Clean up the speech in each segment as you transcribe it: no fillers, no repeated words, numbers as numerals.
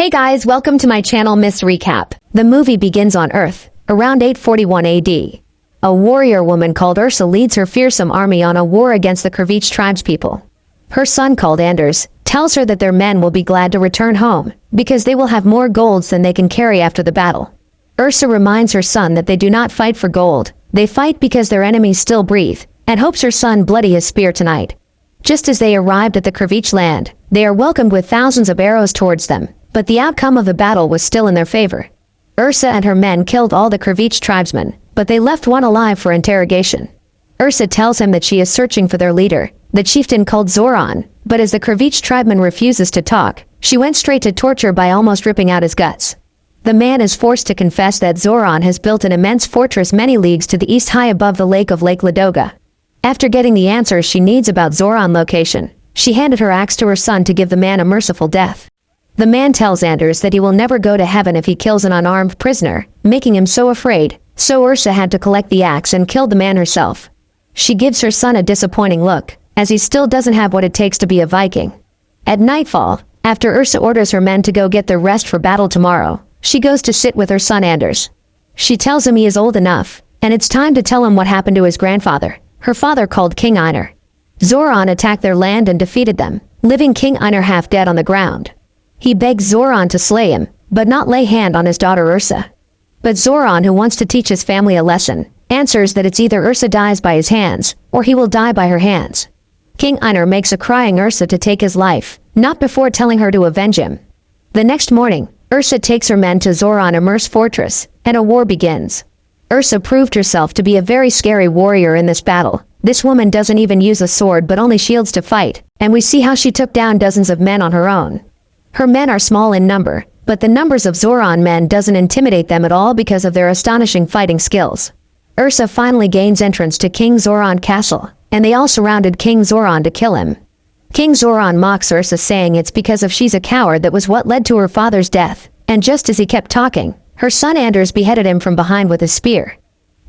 Hey guys, welcome to my channel Miss Recap. The movie begins on Earth, around 841 AD. A warrior woman called Ursa leads her fearsome army on a war against the fortiche tribespeople. Her son called Anders tells her that their men will be glad to return home, because they will have more golds than they can carry after the battle. Ursa reminds her son that they do not fight for gold, they fight because their enemies still breathe, and hopes her son bloody his spear tonight. Just as they arrived at the fortiche land, they are welcomed with thousands of arrows towards them, but the outcome of the battle was still in their favor. Ursa and her men killed all the fortiche tribesmen, but they left one alive for interrogation. Ursa tells him that she is searching for their leader, the chieftain called Zoran, but as the fortiche tribeman refuses to talk, she went straight to torture by almost ripping out his guts. The man is forced to confess that Zoran has built an immense fortress many leagues to the east high above the lake of Lake Ladoga. After getting the answers she needs about Zoran's location, she handed her axe to her son to give the man a merciful death. The man tells Anders that he will never go to heaven if he kills an unarmed prisoner, making him so afraid, so Ursa had to collect the axe and kill the man herself. She gives her son a disappointing look, as he still doesn't have what it takes to be a Viking. At nightfall, after Ursa orders her men to go get their rest for battle tomorrow, she goes to sit with her son Anders. She tells him he is old enough, and it's time to tell him what happened to his grandfather, her father called King Einar. Zoran attacked their land and defeated them, leaving King Einar half dead on the ground. He begs Zoran to slay him, but not lay hand on his daughter Ursa. But Zoran, who wants to teach his family a lesson, answers that it's either Ursa dies by his hands, or he will die by her hands. King Einar makes a crying Ursa to take his life, not before telling her to avenge him. The next morning, Ursa takes her men to Zoran Immer's fortress, and a war begins. Ursa proved herself to be a very scary warrior in this battle. This woman doesn't even use a sword but only shields to fight, and we see how she took down dozens of men on her own. Her men are small in number, but the numbers of Zoran men doesn't intimidate them at all because of their astonishing fighting skills. Ursa finally gains entrance to King Zoran castle, and they all surrounded King Zoran to kill him. King Zoran mocks Ursa, saying it's because of she's a coward that was what led to her father's death, and just as he kept talking, her son Anders beheaded him from behind with his spear.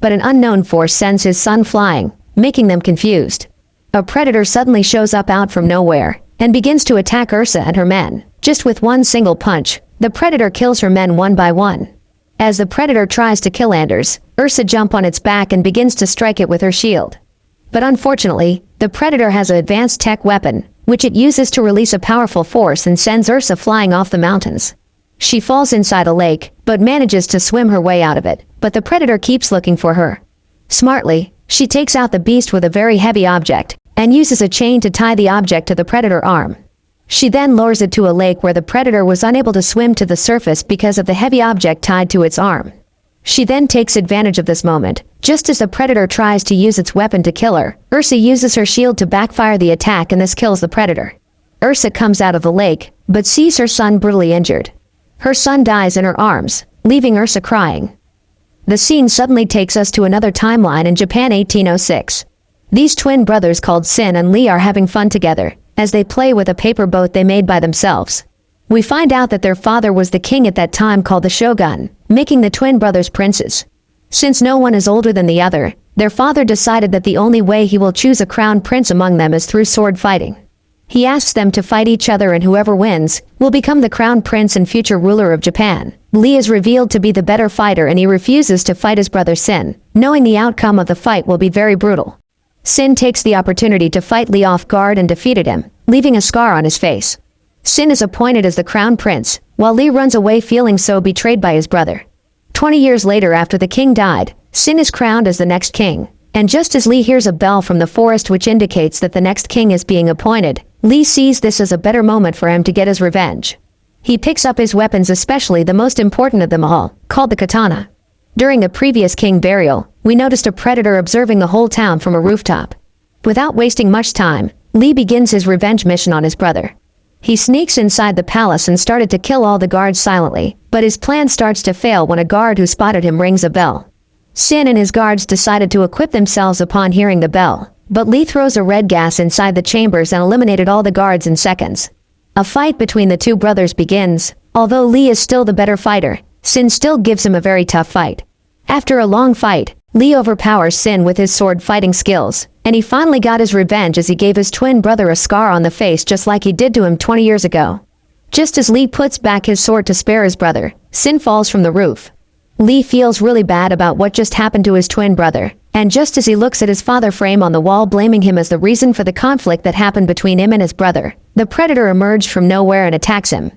But an unknown force sends his son flying, making them confused. A predator suddenly shows up out from nowhere, and begins to attack Ursa and her men. Just with one single punch, the predator kills her men one by one. As the predator tries to kill Anders, Ursa jumps on its back and begins to strike it with her shield. But unfortunately, the predator has an advanced tech weapon, which it uses to release a powerful force and sends Ursa flying off the mountains. She falls inside a lake, but manages to swim her way out of it, but the predator keeps looking for her. Smartly, she takes out the beast with a very heavy object, and uses a chain to tie the object to the predator arm. She then lures it to a lake where the predator was unable to swim to the surface because of the heavy object tied to its arm. She then takes advantage of this moment. Just as the predator tries to use its weapon to kill her, Ursa uses her shield to backfire the attack, and this kills the predator. Ursa comes out of the lake, but sees her son brutally injured. Her son dies in her arms, leaving Ursa crying. The scene suddenly takes us to another timeline in Japan 1806. These twin brothers called Sin and Lee are having fun together, as they play with a paper boat they made by themselves. We find out that their father was the king at that time called the Shogun, making the twin brothers princes. Since no one is older than the other, their father decided that the only way he will choose a crown prince among them is through sword fighting. He asks them to fight each other, and whoever wins will become the crown prince and future ruler of Japan. Lee is revealed to be the better fighter, and he refuses to fight his brother Sin, knowing the outcome of the fight will be very brutal. Sin takes the opportunity to fight Lee off guard and defeated him, leaving a scar on his face. Sin is appointed as the crown prince, while Lee runs away feeling so betrayed by his brother. 20 years later, after the king died, Sin is crowned as the next king, and just as Lee hears a bell from the forest which indicates that the next king is being appointed, Lee sees this as a better moment for him to get his revenge. He picks up his weapons, especially the most important of them all, called the katana. During a previous king burial, we noticed a predator observing the whole town from a rooftop. Without wasting much time, Lee begins his revenge mission on his brother. He sneaks inside the palace and started to kill all the guards silently, but his plan starts to fail when a guard who spotted him rings a bell. Sin and his guards decided to equip themselves upon hearing the bell, but Lee throws a red gas inside the chambers and eliminated all the guards in seconds. A fight between the two brothers begins. Although Lee is still the better fighter, Sin still gives him a very tough fight. After a long fight, Lee overpowers Sin with his sword fighting skills, and he finally got his revenge as he gave his twin brother a scar on the face just like he did to him 20 years ago. Just as Lee puts back his sword to spare his brother, Sin falls from the roof. Lee feels really bad about what just happened to his twin brother, and just as he looks at his father frame on the wall blaming him as the reason for the conflict that happened between him and his brother, the predator emerged from nowhere and attacks him.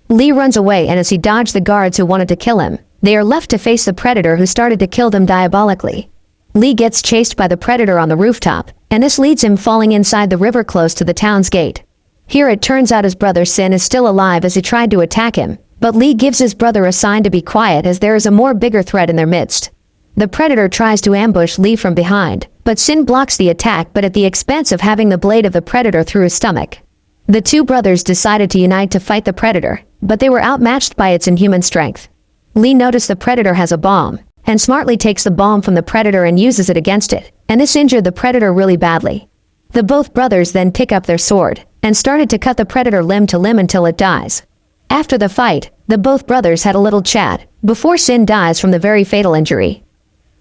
Lee runs away, and as he dodged the guards who wanted to kill him, they are left to face the predator who started to kill them diabolically. Lee gets chased by the predator on the rooftop, and this leads him falling inside the river close to the town's gate. Here it turns out his brother Sin is still alive as he tried to attack him, but Lee gives his brother a sign to be quiet as there is a more bigger threat in their midst. The predator tries to ambush Lee from behind, but Sin blocks the attack, but at the expense of having the blade of the predator through his stomach. The two brothers decided to unite to fight the predator, but they were outmatched by its inhuman strength. Lee noticed the predator has a bomb, and smartly takes the bomb from the predator and uses it against it, and this injured the predator really badly. The both brothers then pick up their sword, and started to cut the predator limb to limb until it dies. After the fight, the both brothers had a little chat, before Sin dies from the very fatal injury.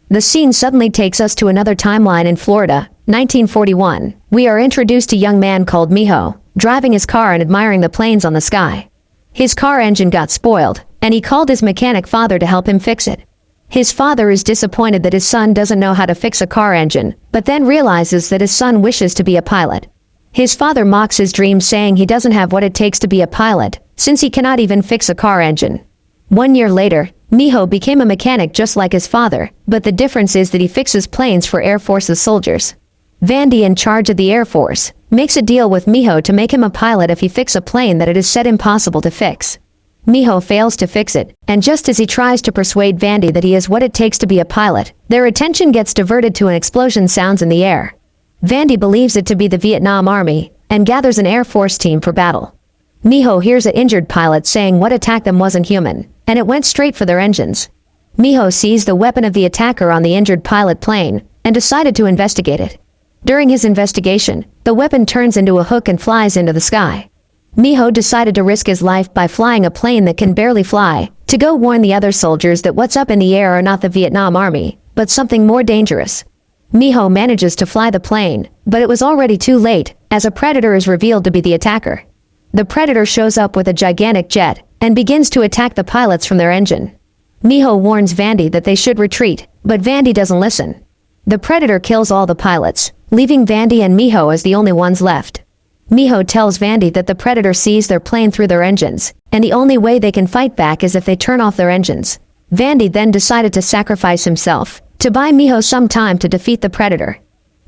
The scene suddenly takes us to another timeline in Florida, 1941. We are introduced to a young man called Miho, driving his car and admiring the planes on the sky. His car engine got spoiled, and he called his mechanic father to help him fix it. His father is disappointed that his son doesn't know how to fix a car engine, but then realizes that his son wishes to be a pilot. His father mocks his dreams, saying he doesn't have what it takes to be a pilot, since he cannot even fix a car engine. 1 year later, Miho became a mechanic just like his father, but the difference is that he fixes planes for Air Force's soldiers. Vandy, in charge of the Air Force, makes a deal with Miho to make him a pilot if he fixes a plane that it is said impossible to fix. Miho fails to fix it, and just as he tries to persuade Vandy that he has what it takes to be a pilot, their attention gets diverted to an explosion sounds in the air. Vandy believes it to be the Vietnam Army, and gathers an Air Force team for battle. Miho hears an injured pilot saying what attacked them wasn't human, and it went straight for their engines. Miho sees the weapon of the attacker on the injured pilot plane, and decided to investigate it. During his investigation, the weapon turns into a hook and flies into the sky. Miho decided to risk his life by flying a plane that can barely fly, to go warn the other soldiers that what's up in the air are not the Vietnam Army, but something more dangerous. Miho manages to fly the plane, but it was already too late, as a predator is revealed to be the attacker. The predator shows up with a gigantic jet, and begins to attack the pilots from their engine. Miho warns Vandy that they should retreat, but Vandy doesn't listen. The predator kills all the pilots, leaving Vandy and Miho as the only ones left. Miho tells Vandy that the predator sees their plane through their engines, and the only way they can fight back is if they turn off their engines. Vandy then decided to sacrifice himself, to buy Miho some time to defeat the predator.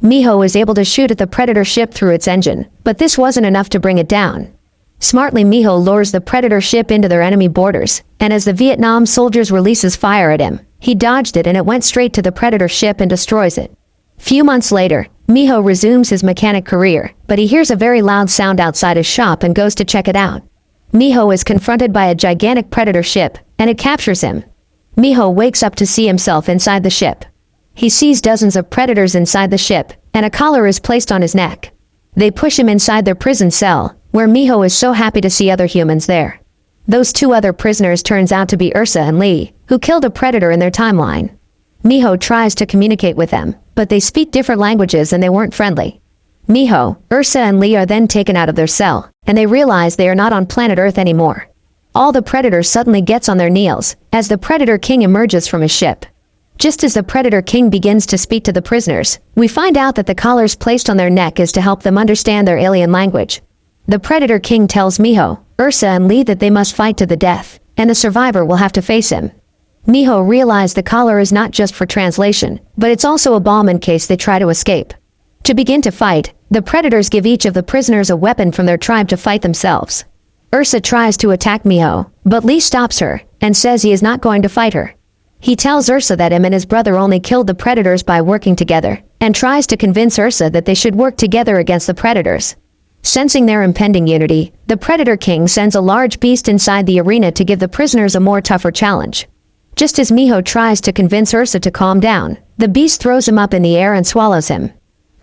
Miho is able to shoot at the predator ship through its engine, but this wasn't enough to bring it down. Smartly, Miho lures the predator ship into their enemy borders, and as the Vietnam soldiers releases fire at him, he dodged it and it went straight to the predator ship and destroys it. Few months later, Miho resumes his mechanic career, but he hears a very loud sound outside his shop and goes to check it out. Miho is confronted by a gigantic predator ship, and it captures him. Miho wakes up to see himself inside the ship. He sees dozens of predators inside the ship, and a collar is placed on his neck. They push him inside their prison cell, where Miho is so happy to see other humans there. Those two other prisoners turns out to be Ursa and Lee, who killed a predator in their timeline. Miho tries to communicate with them, but they speak different languages and they weren't friendly. Miho, Ursa and Lee are then taken out of their cell, and they realize they are not on planet Earth anymore. All the predators suddenly gets on their knees, as the Predator King emerges from his ship. Just as the Predator King begins to speak to the prisoners, we find out that the collars placed on their neck is to help them understand their alien language. The Predator King tells Miho, Ursa and Lee that they must fight to the death, and the survivor will have to face him. Miho realized the collar is not just for translation, but it's also a bomb in case they try to escape. To begin to fight, the predators give each of the prisoners a weapon from their tribe to fight themselves. Ursa tries to attack Miho, but Lee stops her, and says he is not going to fight her. He tells Ursa that him and his brother only killed the predators by working together, and tries to convince Ursa that they should work together against the predators. Sensing their impending unity, the Predator King sends a large beast inside the arena to give the prisoners a more tougher challenge. Just as Miho tries to convince Ursa to calm down, the beast throws him up in the air and swallows him.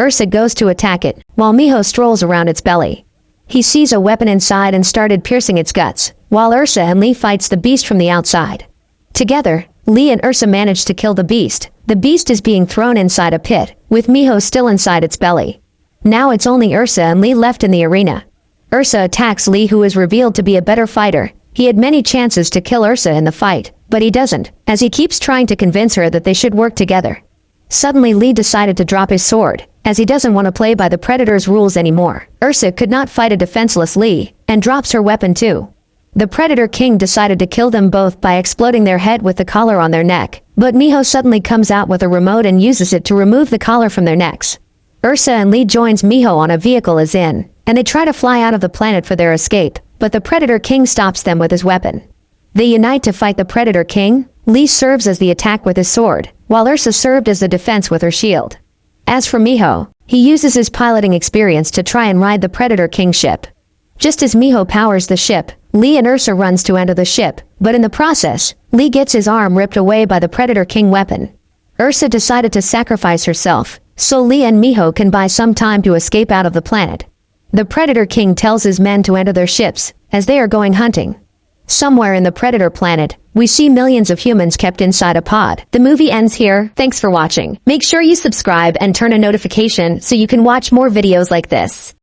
Ursa goes to attack it, while Miho strolls around its belly. He sees a weapon inside and started piercing its guts, while Ursa and Lee fights the beast from the outside. Together, Lee and Ursa manage to kill the beast. The beast is being thrown inside a pit, with Miho still inside its belly. Now it's only Ursa and Lee left in the arena. Ursa attacks Lee, who is revealed to be a better fighter. He had many chances to kill Ursa in the fight, but he doesn't, as he keeps trying to convince her that they should work together. Suddenly Lee decided to drop his sword, as he doesn't want to play by the Predator's rules anymore. Ursa could not fight a defenseless Lee, and drops her weapon too. The Predator King decided to kill them both by exploding their head with the collar on their neck, but Miho suddenly comes out with a remote and uses it to remove the collar from their necks. Ursa and Lee joins Miho on a vehicle as in, and they try to fly out of the planet for their escape, but the Predator King stops them with his weapon. They unite to fight the Predator King. Lee serves as the attack with his sword, while Ursa served as the defense with her shield. As for Miho, he uses his piloting experience to try and ride the Predator King ship. Just as Miho powers the ship, Lee and Ursa runs to enter the ship, but in the process, Lee gets his arm ripped away by the Predator King weapon. Ursa decided to sacrifice herself, so Lee and Miho can buy some time to escape out of the planet. The Predator King tells his men to enter their ships, as they are going hunting. Somewhere in the Predator planet, we see millions of humans kept inside a pod. The movie ends here. Thanks for watching. Make sure you subscribe and turn on notification so you can watch more videos like this.